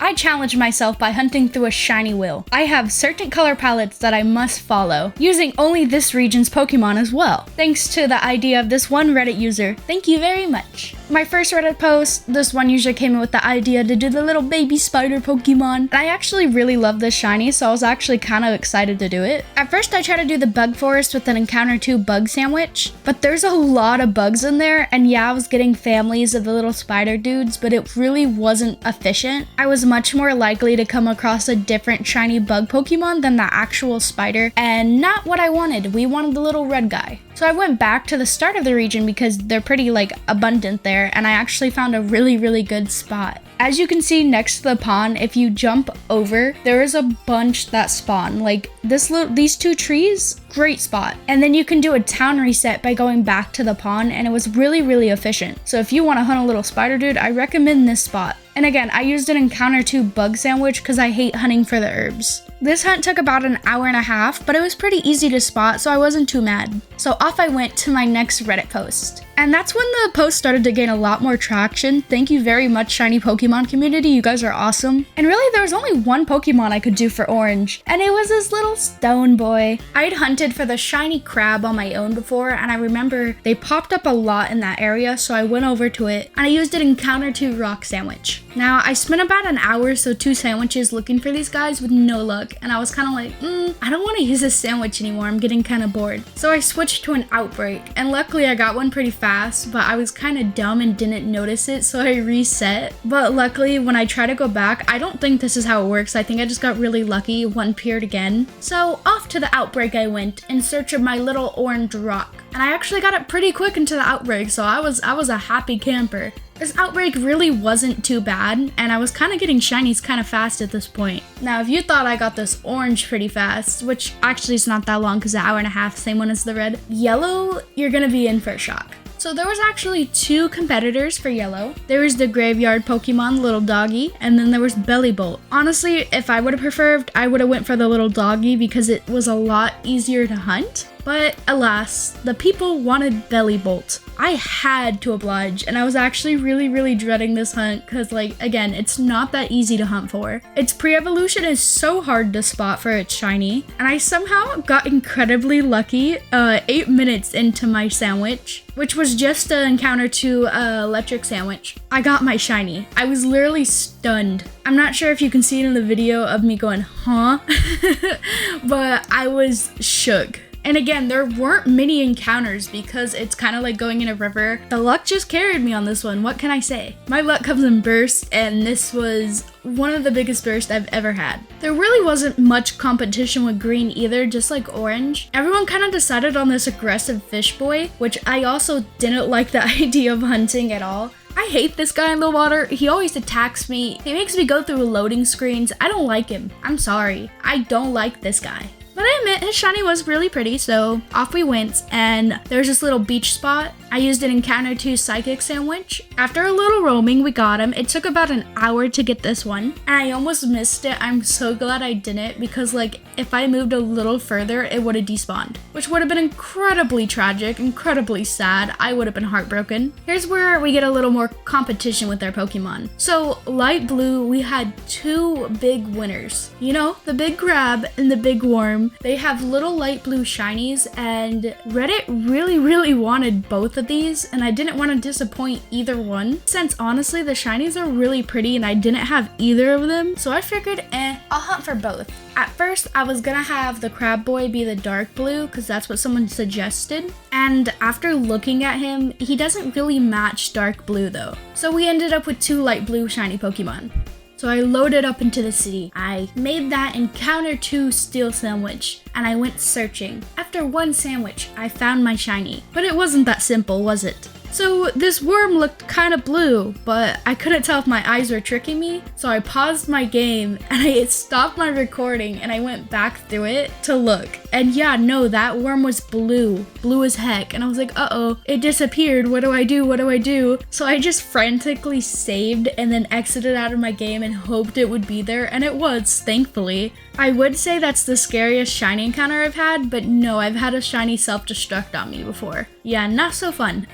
I challenged myself by hunting through a shiny wheel. I have certain color palettes that I must follow, using only this region's Pokemon as well. Thanks to the idea of this one Reddit user. Thank you very much. My first Reddit post, this one user came in with the idea to do the little baby spider Pokemon. And I actually really love this shiny, so I was actually kind of excited to do it. At first I tried to do the bug forest with an encounter 2 bug sandwich, but there's a lot of bugs in there, and yeah, I was getting families of the little spider dudes, but it really wasn't efficient. I was much more likely to come across a different shiny bug Pokemon than the actual spider, and not what I wanted. We wanted the little red guy. So I went back to the start of the region because they're pretty abundant there, and I actually found a really good spot. As you can see next to the pond, if you jump over, there is a bunch that spawn. These 2 trees, great spot. And then you can do a town reset by going back to the pond, and it was really efficient. So if you want to hunt a little spider dude, I recommend this spot. And again, I used an encounter 2 bug sandwich because I hate hunting for the herbs. This hunt took about an hour and a half, but it was pretty easy to spot, so I wasn't too mad. So off I went to my next Reddit post. And that's when the post started to gain a lot more traction. Thank you very much, Shiny Pokemon community. You guys are awesome. And really, there was only one Pokemon I could do for Orange, and it was this little stone boy. I'd hunted for the shiny crab on my own before, and I remember they popped up a lot in that area, so I went over to it, and I used an encounter 2 rock sandwich. Now, I spent about an hour, so 2 sandwiches looking for these guys with no luck, and I was kind of like, I don't want to use this sandwich anymore. I'm getting kind of bored. So I switched to an outbreak, and luckily I got one pretty fast, but I was kind of dumb and didn't notice it, so I reset. But luckily, when I try to go back, I don't think this is how it works. I think I just got really lucky, one appeared again. So off to the outbreak I went in search of my little orange rock. And I actually got it pretty quick into the outbreak, so I was a happy camper. This outbreak really wasn't too bad, and I was kind of getting shinies kind of fast at this point. Now, if you thought I got this orange pretty fast, which actually is not that long because an hour and a half, same one as the red, yellow, you're gonna be in for a shock. So there was actually 2 competitors for yellow. There was the graveyard Pokemon, Little Doggy, and then there was Bellybolt. Honestly, if I would have preferred, I would have went for the Little Doggy because it was a lot easier to hunt. But alas, the people wanted Bellybolt. I had to oblige, and I was actually really dreading this hunt because, again, it's not that easy to hunt for. Its pre-evolution is so hard to spot for its shiny, and I somehow got incredibly lucky 8 minutes into my sandwich, which was just an encounter 2 electric sandwich. I got my shiny. I was literally stunned. I'm not sure if you can see it in the video of me going, huh? But I was shook. And again, there weren't many encounters because it's kind of like going in a river. The luck just carried me on this one. What can I say? My luck comes in bursts, and this was one of the biggest bursts I've ever had. There really wasn't much competition with green either, just like orange. Everyone kind of decided on this aggressive fish boy, which I also didn't like the idea of hunting at all. I hate this guy in the water. He always attacks me. He makes me go through loading screens. I don't like him. I'm sorry. I don't like this guy. But I admit, his shiny was really pretty, so off we went, and there's this little beach spot. I used an encounter 2 psychic sandwich. After a little roaming, we got him. It took about an hour to get this one, and I almost missed it. I'm so glad I didn't, because if I moved a little further, it would have despawned, which would have been incredibly tragic, incredibly sad. I would have been heartbroken. Here's where we get a little more competition with our Pokemon. So light blue, we had 2 big winners. You know, the big crab and the big worm. They have little light blue shinies, and Reddit really wanted both of these, and I didn't want to disappoint either one, since honestly the shinies are really pretty and I didn't have either of them, so I figured I'll hunt for both. At first I was gonna have the crab boy be the dark blue because that's what someone suggested, and after looking at him, he doesn't really match dark blue though, so we ended up with 2 light blue shiny Pokemon. So I loaded up into the city. I made that encounter 2 steel sandwich, and I went searching. After 1 sandwich, I found my shiny. But it wasn't that simple, was it? So this worm looked kind of blue, but I couldn't tell if my eyes were tricking me, so I paused my game and I stopped my recording and I went back through it to look. And yeah, no, that worm was blue as heck, and I was like, uh-oh, it disappeared, what do I do, what do I do? So I just frantically saved and then exited out of my game and hoped it would be there, and it was, thankfully. I would say that's the scariest shiny encounter I've had, but no, I've had a shiny self-destruct on me before. Yeah, not so fun.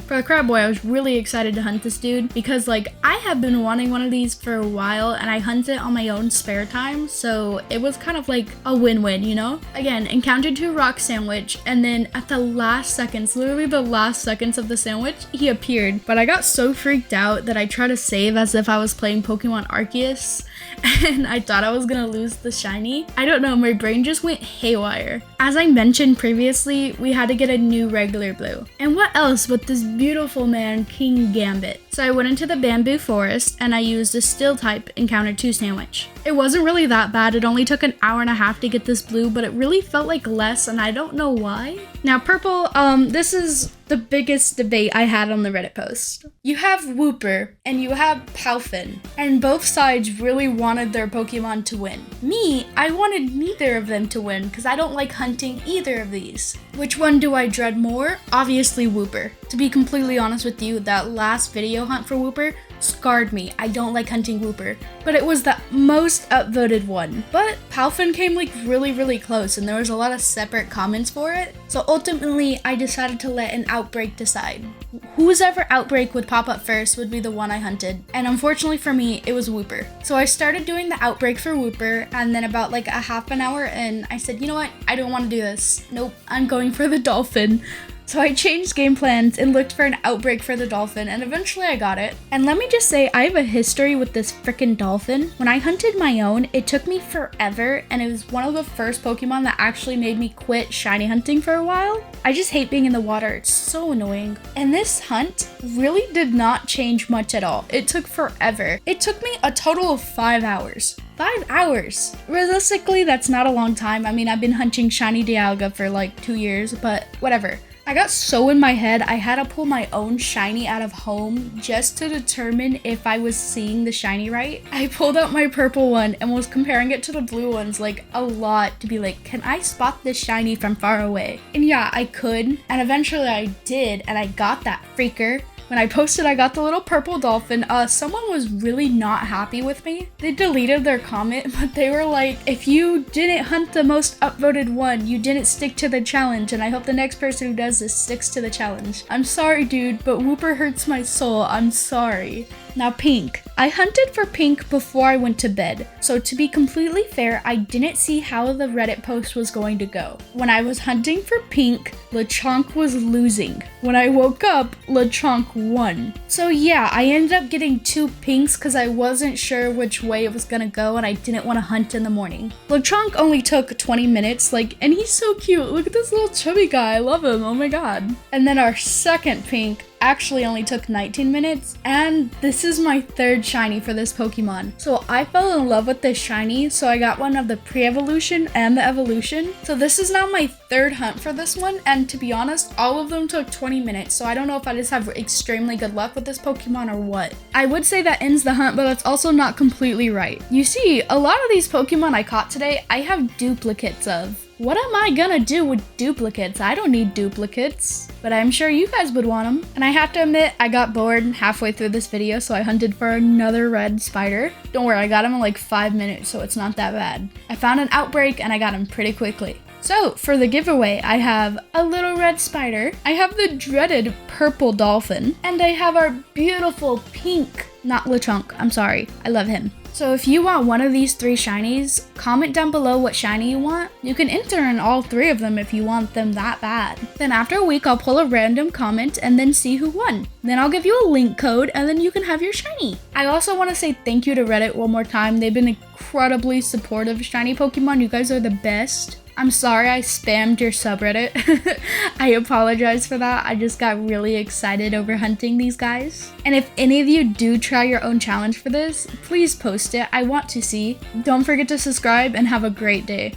For the crab boy, I was really excited to hunt this dude because like I have been wanting one of these for a while and I hunt it on my own spare time, so it was kind of like a win-win, you know? Again, encountered 2 rock sandwich, and then at the last seconds, literally the last seconds of the sandwich, he appeared. But I got so freaked out that I tried to save as if I was playing Pokemon Arceus, and I thought I was gonna lose the shiny. I don't know, my brain just went haywire. As I mentioned previously, we had to get a new regular blue. And what else but this beautiful man, King Gambit. So I went into the bamboo forest and I used a steel type encounter 2 sandwich. It wasn't really that bad, it only took an hour and a half to get this blue, but it really felt like less and I don't know why. Now purple, this is the biggest debate I had on the Reddit post. You have Wooper and you have Dolphin, and both sides really wanted their Pokemon to win. Me, I wanted neither of them to win because I don't like hunting either of these. Which one do I dread more? Obviously Wooper. To be completely honest with you, that last video hunt for Wooper scarred me. I don't like hunting Wooper, but it was the most upvoted one. But Dolphin came like really close and there was a lot of separate comments for it. So ultimately, I decided to let an outbreak decide. Whoever outbreak would pop up first would be the one I hunted. And unfortunately for me, it was Wooper. So I started doing the outbreak for Wooper, and then about like a half an hour in, I said, you know what? I don't want to do this. Nope, I'm going for the Dolphin. So I changed game plans and looked for an outbreak for the Dolphin, and eventually I got it. And let me just say, I have a history with this frickin' Dolphin. When I hunted my own, it took me forever, and it was one of the first Pokemon that actually made me quit shiny hunting for a while. I just hate being in the water, it's so annoying. And this hunt really did not change much at all. It took forever. It took me a total of 5 hours. 5 hours. Realistically, that's not a long time. I mean, I've been hunting shiny Dialga for like 2 years, but whatever. I got so in my head, I had to pull my own shiny out of home just to determine if I was seeing the shiny right. I pulled out my purple one and was comparing it to the blue ones like a lot to be like, can I spot this shiny from far away? And yeah, I could, and eventually I did, and I got that freaker. When I posted I got the little purple dolphin, someone was really not happy with me. They deleted their comment, but they were like, if you didn't hunt the most upvoted one, you didn't stick to the challenge, and I hope the next person who does this sticks to the challenge. I'm sorry, dude, but Wooper hurts my soul. I'm sorry. Now Pink. I hunted for Pink before I went to bed, so to be completely fair, I didn't see how the Reddit post was going to go. When I was hunting for Pink, Lechonk was losing. When I woke up, Lechonk won. So yeah, I ended up getting 2 Pinks because I wasn't sure which way it was gonna go and I didn't want to hunt in the morning. Lechonk only took 20 minutes, and he's so cute. Look at this little chubby guy, I love him, oh my god. And then our second Pink actually only took 19 minutes, and this is my 3rd shiny for this Pokemon. So I fell in love with this shiny, so I got one of the pre-evolution and the evolution. So this is now my 3rd hunt for this one, and to be honest, all of them took 20 minutes, so I don't know if I just have extremely good luck with this Pokemon or what. I would say that ends the hunt, but that's also not completely right. You see, a lot of these Pokemon I caught today, I have duplicates of. What am I gonna do with duplicates? I don't need duplicates, but I'm sure you guys would want them. And I have to admit, I got bored halfway through this video, so I hunted for another red spider. Don't worry, I got him in like 5 minutes, so it's not that bad. I found an outbreak and I got him pretty quickly. So for the giveaway, I have a little red spider, I have the dreaded purple dolphin, and I have our beautiful pink, not Lechonk, I'm sorry, I love him. So if you want one of these 3 shinies, comment down below what shiny you want. You can enter in all 3 of them if you want them that bad. Then after a week, I'll pull a random comment and then see who won. Then I'll give you a link code and then you can have your shiny. I also want to say thank you to Reddit one more time. They've been incredibly supportive of shiny Pokemon. You guys are the best. I'm sorry I spammed your subreddit. I apologize for that. I just got really excited over hunting these guys. And if any of you do try your own challenge for this, please post it. I want to see. Don't forget to subscribe and have a great day.